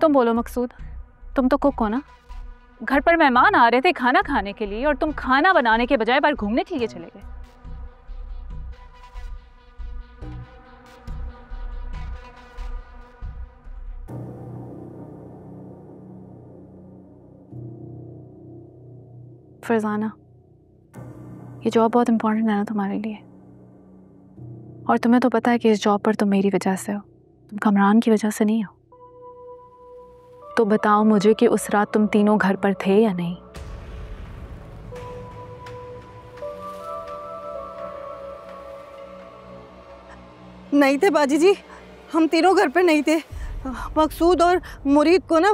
तुम बोलो मकसूद, तुम तो कुक हो ना? घर पर मेहमान आ रहे थे खाना खाने के लिए और तुम खाना बनाने के बजाय बाहर घूमने के लिए चले गए। फरजाना, ये जॉब बहुत इंपॉर्टेंट है ना तुम्हारे लिए, और तुम्हें तो पता है कि इस जॉब पर तुम मेरी वजह से हो, तुम कमरान की वजह से नहीं हो। तो बताओ मुझे कि उस रात तुम तीनों घर पर थे या नहीं? नहीं थे बाजी जी, हम तीनों घर पर नहीं थे। मकसूद और मुरीद को ना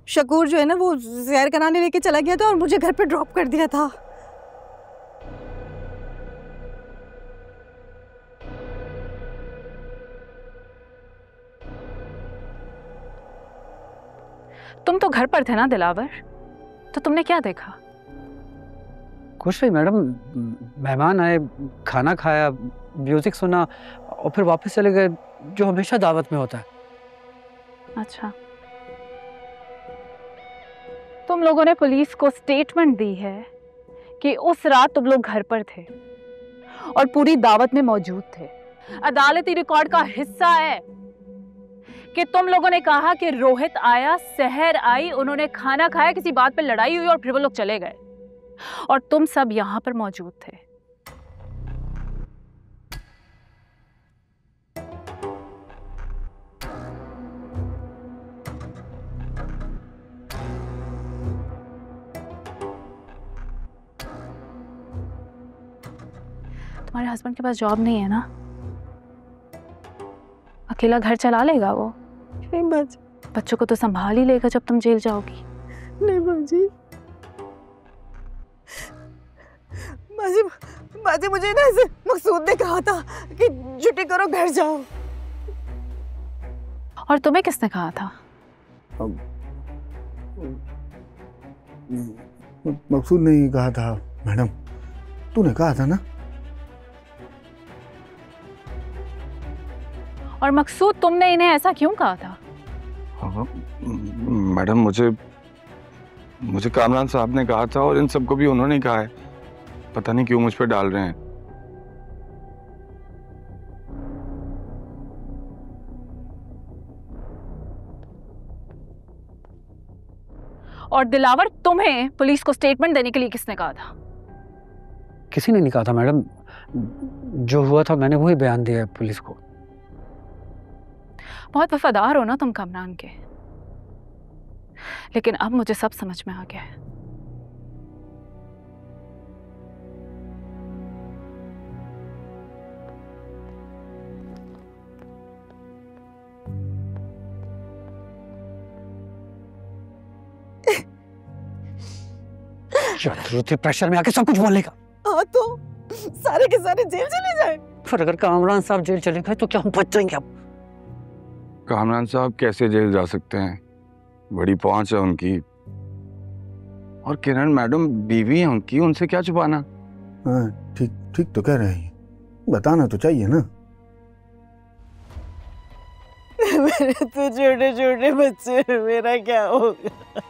शकूर जो है ना वो सैर कराने लेके चला गया था और मुझे घर पे ड्रॉप कर दिया था। तुम तो घर पर थे ना दिलावर, तो तुमने क्या देखा? कुछ नहीं मैडम, मेहमान आए, खाना खाया, म्यूजिक सुना और फिर वापस चले गए, जो हमेशा दावत में होता है। अच्छा, तुम लोगों ने पुलिस को स्टेटमेंट दी है कि उस रात तुम लोग घर पर थे और पूरी दावत में मौजूद थे। अदालती रिकॉर्ड का हिस्सा है कि तुम लोगों ने कहा कि रोहित आया, सहर आई, उन्होंने खाना खाया, किसी बात पर लड़ाई हुई और फिर वो लोग चले गए और तुम सब यहां पर मौजूद थे। तुम्हारे हस्बैंड के पास जॉब नहीं है ना? अकेला घर चला लेगा वो? नहीं बाजी। बच्चों को तो संभाल ही लेगा जब तुम जेल जाओगी। नहीं बाजी, बाजी, बाजी मुझे ना ऐसे मकसूद ने कहा था कि छुट्टी करो, घर जाओ। और तुम्हें किसने कहा था? मकसूद ने ही कहा था मैडम, तूने कहा था ना। और मकसूद, तुमने इन्हें ऐसा क्यों कहा था? मैडम, मुझे कामरान साहब ने कहा था और इन सबको भी उन्होंने कहा है। पता नहीं क्यों मुझ पे डाल रहे हैं। और दिलावर, तुम्हें पुलिस को स्टेटमेंट देने के लिए किसने कहा था? किसी ने नहीं कहा था मैडम, जो हुआ था मैंने वही बयान दिया है पुलिस को। बहुत वफादार हो ना तुम कामरान के, लेकिन अब मुझे सब समझ में आ गया है। जरूरत है प्रेशर में आके सब कुछ बोलने का। हाँ तो सारे के सारे जेल चले जाए। फिर अगर कामरान साहब जेल चले गए तो क्या हम बच जाएंगे? अब कामरान साहब कैसे जेल जा सकते हैं? बड़ी पहुंच है उनकी। और किरण मैडम बीवी है उनकी, उनसे क्या छुपाना? हाँ ठीक ठीक तो कह रहे हैं, बताना तो चाहिए ना। मेरे तो छोटे छोटे बच्चे, मेरा क्या होगा?